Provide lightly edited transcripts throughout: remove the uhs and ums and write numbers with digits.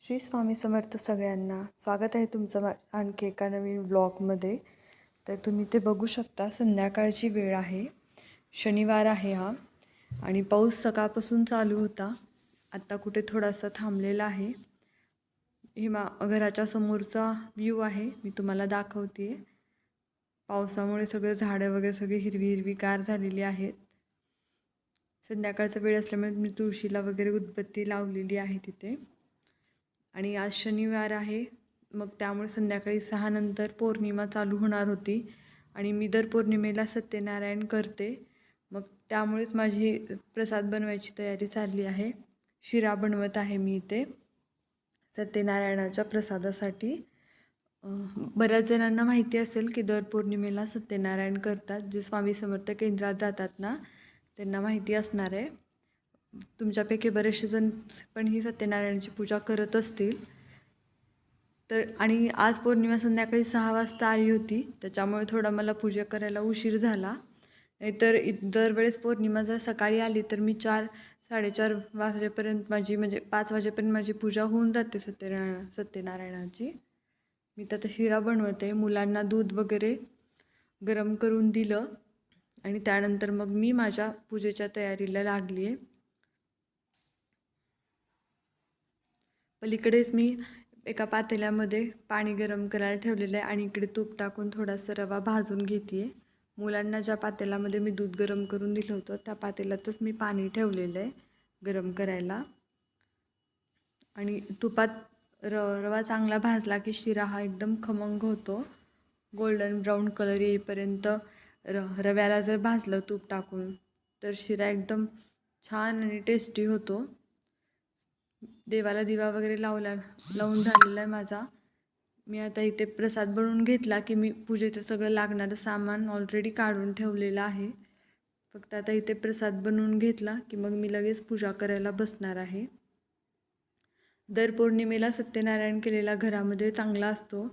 श्री स्वामी समर्थ सगळ्यांना. स्वागत आहे तुमचं आणखी एका नवीन ब्लॉगमध्ये. तर तुम्ही ते बघू शकता, संध्याकाळची वेळ आहे, शनिवार आहे हा, आणि पाऊस सकाळपासून चालू होता. आत्ता कुठे थोडासा थांबलेला आहे. हे घराच्या समोरचा व्ह्यू आहे, मी तुम्हाला दाखवते. पावसामुळे सगळं झाडं वगैरे सगळी हिरवी हिरवीगार झालेली आहेत. संध्याकाळचा वेळ असल्यामुळे मी तुळशीला वगैरे उदबत्ती लावलेली आहे तिथे. आणि आज शनिवार आहे, मग त्यामुळे संध्याकाळी 6 नंतर पौर्णिमा चालू होणार होती आणि मी दर पौर्णिमेला सत्यनारायण करते. मग त्यामुळेच माझी प्रसाद बनवायची तयारी चालली आहे. शिरा बनवत आहे मी इथे सत्यनारायणाच्या प्रसादासाठी. बऱ्याच जणांना माहिती असेल की दर पौर्णिमेला सत्यनारायण करतात. जे स्वामी समर्थ केंद्रात जातात ना, त्यांना माहिती असणार आहे. तुमच्यापैकी बरेचसे जण पण ही सत्यनारायणाची पूजा करत असतील. तर आणि आज पौर्णिमा संध्याकाळी 6 वाजता आली होती, त्याच्यामुळे थोडा मला पूजा करायला उशीर झाला. नाहीतर दरवेळेस पौर्णिमा जर सकाळी आली तर मी 4-4:30 वाजेपर्यंत म्हणजे 5 वाजेपर्यंत माझी पूजा होऊन जाते सत्यनारायणाची. मी तर शिरा बनवते. मुलांना दूध वगैरे गरम करून दिलं आणि त्यानंतर मग मी माझ्या पूजेच्या तयारीला लागली आहे. पलीकडेच मी एका पातेल्यामध्ये पाणी गरम करायला ठेवलेलं आहे आणि इकडे तूप टाकून थोडासा रवा भाजून घेते आहे. मुलांना ज्या पातेल्यामध्ये मी दूध गरम करून दिलं होतं त्या पातेल्यातच मी पाणी ठेवलेलं आहे गरम करायला. आणि तुपात रवा चांगला भाजला की शिरा हा एकदम खमंग होतो. गोल्डन ब्राऊन कलर येईपर्यंत रव्याला जर भाजलं तूप टाकून तर शिरा एकदम छान आणि टेस्टी होतो. देवाला दिवा वगैरे लावून झालेला आहे माझा. मी आता इथे प्रसाद बनवून घेतला की मी पूजेचं सगळं लागणारं सामान ऑलरेडी काढून ठेवलेलं आहे. फक्त आता इथे प्रसाद बनवून घेतला की मग मी लगेच पूजा करायला बसणार आहे. दर पौर्णिमेला सत्यनारायण केलेला घरामध्ये चांगला असतो.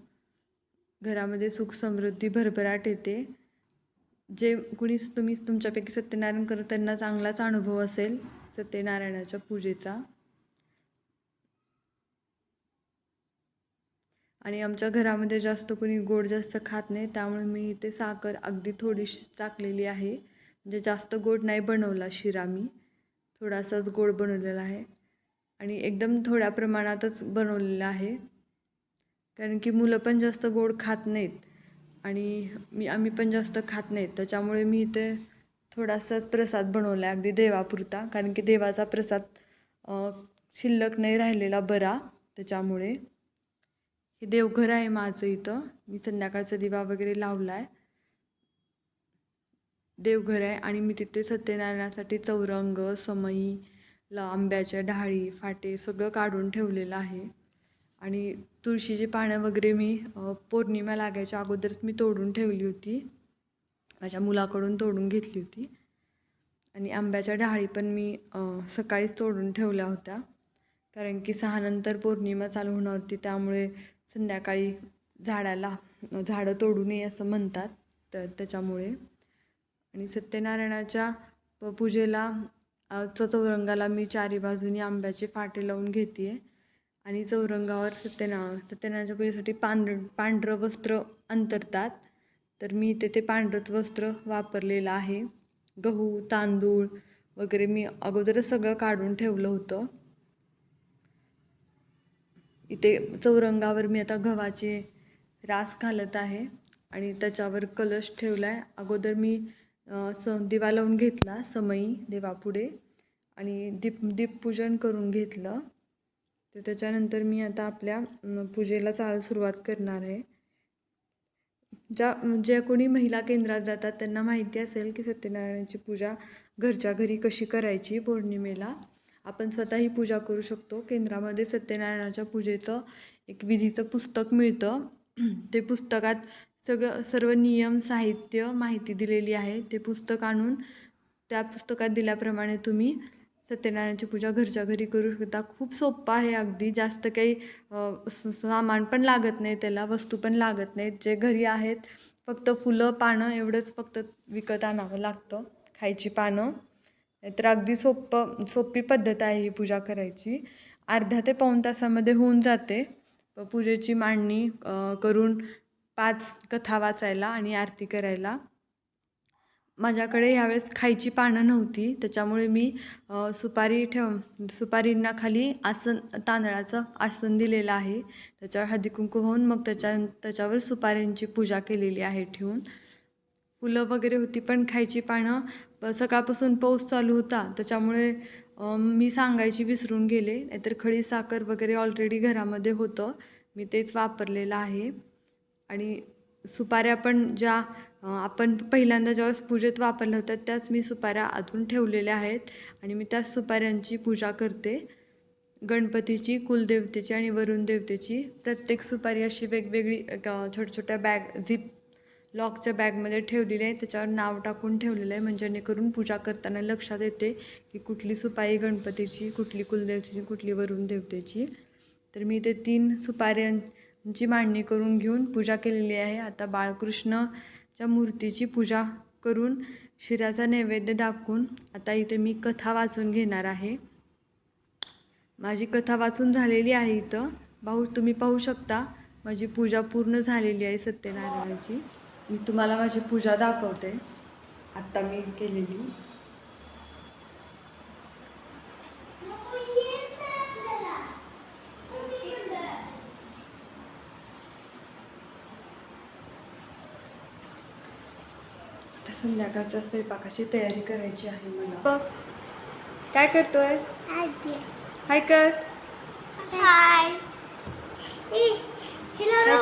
घरामध्ये सुख समृद्धी भरभराट येते. जे कुणी तुम्ही तुमच्यापैकी सत्यनारायण करत त्यांना चांगलाच अनुभव असेल सत्यनारायणाच्या पूजेचा. आणि आमच्या घरामध्ये जास्त कोणी गोड जास्त खात नाही, त्यामुळे मी इथे साखर अगदी थोडीशी टाकलेली आहे. म्हणजे जास्त गोड नाही बनवला शिरा, मी थोडासाच गोड बनवलेला आहे आणि एकदम थोड्या प्रमाणातच बनवलेला आहे. कारण की मुलं पण जास्त गोड खात नाहीत आणि आम्ही पण जास्त खात नाहीत, त्याच्यामुळे मी इथे थोडासाच प्रसाद बनवला आहे अगदी देवापुरता. कारण की देवाचा प्रसाद शिल्लक नाही राहिलेला बरा. त्याच्यामुळे हे देवघर आहे माझं. इथं मी संध्याकाळचा दिवा वगैरे लावला आहे. देवघर आहे आणि मी तिथे सत्यनारायणासाठी चौरंग, समई, आंब्याच्या ढाळी, फाटे सगळं काढून ठेवलेलं आहे. आणि तुळशीची पानं वगैरे मी पौर्णिमा लागायच्या अगोदरच मी तोडून ठेवली होती. माझ्या मुलाकडून तोडून घेतली होती. आणि आंब्याच्या ढाळी पण मी सकाळीच तोडून ठेवल्या होत्या. कारण की 6 नंतर पौर्णिमा चालू होणार होती, त्यामुळे संध्याकाळी झाडं तोडू नये असं म्हणतात. तर त्याच्यामुळे आणि सत्यनारायणाच्या पूजेला चौरंगाला मी 4ही बाजूनी आंब्याचे फाटे लावून घेते आहे. आणि चौरंगावर सत्यनारायणाच्या पूजेसाठी पांढरं वस्त्र अंतरतात. तर मी इथे ते पांढरं वस्त्र वापरलेलं आहे. गहू, तांदूळ वगैरे मी अगोदरच सगळं काढून ठेवलं होतं. इथे चौरंगावर मी आता गव्हाचे रास घालत आहे आणि त्याच्यावर कलश ठेवला आहे. अगोदर मी दिवा लावून घेतला समई देवापुढे आणि दीपपूजन करून घेतलं. तर त्याच्यानंतर मी आता आपल्या पूजेला सुरुवात करणार आहे. ज्या कोणी महिला केंद्रात जातात त्यांना माहिती असेल की सत्यनारायणाची पूजा घरच्या घरी कशी करायची. पौर्णिमेला आपण स्वतःही पूजा करू शकतो. केंद्रामध्ये सत्यनारायणाच्या पूजेचं एक विधीचं पुस्तक मिळतं. ते पुस्तकात सर्व नियम, साहित्य, माहिती दिलेली आहे. ते पुस्तक आणून त्या पुस्तकात दिल्याप्रमाणे तुम्ही सत्यनारायणाची पूजा घरच्या घरी करू शकता. खूप सोपं आहे अगदी. जास्त काही सामान पण लागत नाही, त्याला वस्तू पण लागत नाहीत. जे घरी आहेत फक्त फुलं, पानं एवढंच फक्त विकत आणावं लागतं, खायची पानं. तर अगदी सोपी पद्धत आहे ही पूजा करायची. अर्ध्या ते पाऊण तासामध्ये होऊन जाते. पूजेची मांडणी करून 5 कथा वाचायला आणि आरती करायला. माझ्याकडे यावेळेस खायची पानं नव्हती, त्याच्यामुळे मी सुपारींना खाली आसन, तांदळाचं आसन दिलेलं आहे. त्याच्यावर हळदी कुंकू होऊन मग त्याच्यावर सुपाऱ्यांची पूजा केलेली आहे ठेवून. फुलं वगैरे होती, पण खायची पानं सकाळपासून पाऊस चालू होता, त्याच्यामुळे मी सांगायची विसरून गेले. नाहीतर खडी साखर वगैरे ऑलरेडी घरामध्ये होतं, मी तेच वापरलेलं आहे. आणि सुपाऱ्या पण ज्या आपण पहिल्यांदा ज्यावेळेस पूजेत वापरल्या होत्या त्याच मी सुपाऱ्या अजून ठेवलेल्या आहेत आणि मी त्याच सुपाऱ्यांची पूजा करते. गणपतीची, कुलदेवतेची आणि वरुण देवतेची. प्रत्येक सुपारी अशी वेगवेगळी छोट्या बॅग, झिप लॉकच्या बॅगमध्ये ठेवलेली आहे. त्याच्यावर नाव टाकून ठेवलेलं आहे, म्हणजे जेणेकरून पूजा करताना लक्षात येते की कुठली सुपारी गणपतीची, कुठली कुलदेवतेची, कुठली वरुण देवतेची. तर मी ते 3 सुपाऱ्यांची मांडणी करून घेऊन पूजा केलेली आहे. आता बाळकृष्णच्या मूर्तीची पूजा करून शिऱ्याचा नैवेद्य दाखवून आता इथे मी कथा वाचून घेणार आहे. माझी कथा वाचून झालेली आहे. इथं तुम्ही पाहू शकता माझी पूजा पूर्ण झालेली आहे सत्यनारायणाची. मी तुम्हाला माझी पूजा दाखवते आत्ता मी केलेली. संध्याकाळच्या स्वयंपाकाची तयारी करायची आहे मला. बघ काय करतोय? हाय कर. हाय.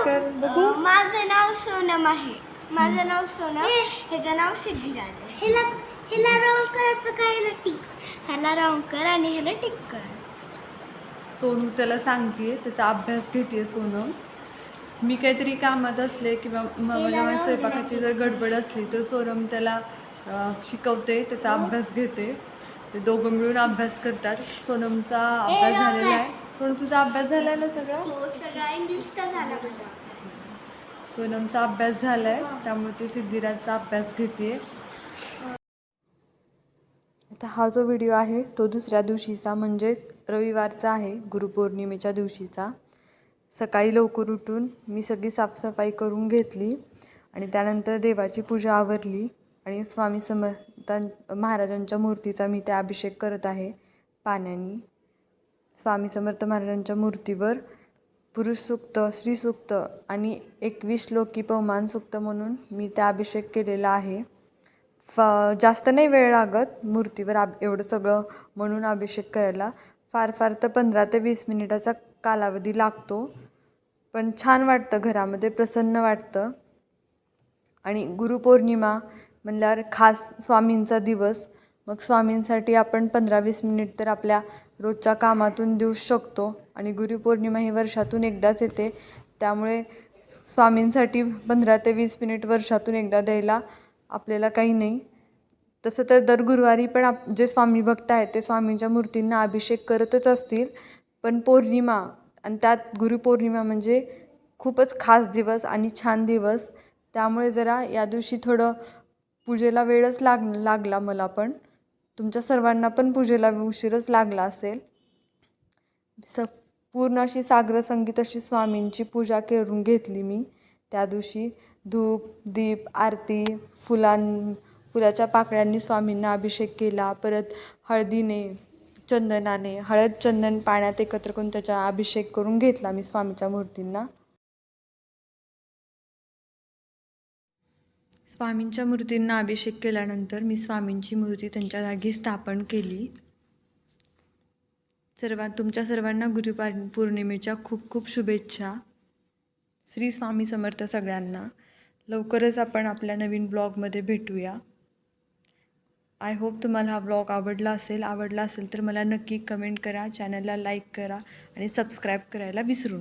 कर बघू. माझं नाव सोनम आहे. माझं नाव सोनम, ह्याचं नाव सिद्धिराज आहे. ह्याला राऊंड करायचं काय? ह्याला टिक, ह्याला राऊंड कर आणि ह्याला टिक कर. सोनू त्याला सांगते, त्याचा अभ्यास घेते सोनम. मी काहीतरी कामात असले किंवा माझ्या स्वयंपाकाची जर गडबड असली तर सोनम त्याला शिकवते, त्याचा अभ्यास घेते. ते दोघं मिळून अभ्यास करतात. सोनमचा अभ्यास झालेला आहे. सोनम तुझा अभ्यास झाला ना सगळा? हो, सगळा इंग्लिशचा झाला माझा. सोनमचा अभ्यास झाला आहे, त्यामुळे ती सिद्धिराजचा अभ्यास घेते. आता हा जो व्हिडिओ आहे तो दुसऱ्या दिवशीचा, म्हणजेच रविवारचा आहे, गुरुपौर्णिमेच्या दिवशीचा. सकाळी लवकर उठून मी सगळी साफसफाई करून घेतली आणि त्यानंतर देवाची पूजा आवरली आणि स्वामी समर्थ महाराजांच्या मूर्तीचा मी त्या अभिषेक करत आहे पाण्याने. स्वामी समर्थ महाराजांच्या मूर्तीवर पुरुष सूक्त, श्री सूक्त आणि 21 श्लोकी पवमान सूक्त म्हणून मी त्या अभिषेक केलेला आहे. जास्त नाही वेळ लागत मूर्तीवर एवढं सगळं म्हणून अभिषेक करायला. फार तर 15 ते 20 मिनिटाचा कालावधी लागतो, पण छान वाटतं, घरामध्ये प्रसन्न वाटतं. आणि गुरुपौर्णिमा म्हणल्यावर खास स्वामींचा दिवस, मग स्वामींसाठी आपण 15-20 मिनिट तर आपल्या रोजच्या कामातून देऊ शकतो. आणि गुरुपौर्णिमा ही वर्षातून एकदाच येते, त्यामुळे स्वामींसाठी 15 ते 20 मिनिट वर्षातून एकदा द्यायला आपल्याला काही नाही. तसं तर दर गुरुवारी पण जे स्वामी भक्त आहेत ते स्वामींच्या मूर्तींना अभिषेक करतच असतील, पण पौर्णिमा आणि त्यात गुरुपौर्णिमा म्हणजे खूपच खास दिवस आणि छान दिवस, त्यामुळे जरा या दिवशी थोडं पूजेला वेळच लागला मला. पण तुमच्या सर्वांना पण पूजेला उशीरच लागला असेल. पूर्ण अशी साग्रसंगीत अशी स्वामींची पूजा करून घेतली मी त्या दिवशी. धूप, दीप, आरती, फुलाच्या पाकळ्यांनी स्वामींना अभिषेक केला. परत हळदीने, चंदनाने, हळद चंदन पाण्यात एकत्र करून त्याचा अभिषेक करून घेतला मी स्वामीच्या मूर्तींना. स्वामींच्या मूर्तींना अभिषेक केल्यानंतर मी स्वामींची मूर्ती त्यांच्या जागी स्थापन केली. तुमच्या सर्वांना गुरुपौर्णिमेच्या खूप खूप शुभेच्छा. श्री स्वामी समर्थ सगळ्यांना. लवकरच आपण आपल्या नवीन ब्लॉगमध्ये भेटूया. आय होप तुम्हाला हा ब्लॉग आवडला असेल तर मला नक्की कमेंट करा, चॅनलला लाईक करा आणि सबस्क्राईब करायला विसरू नका.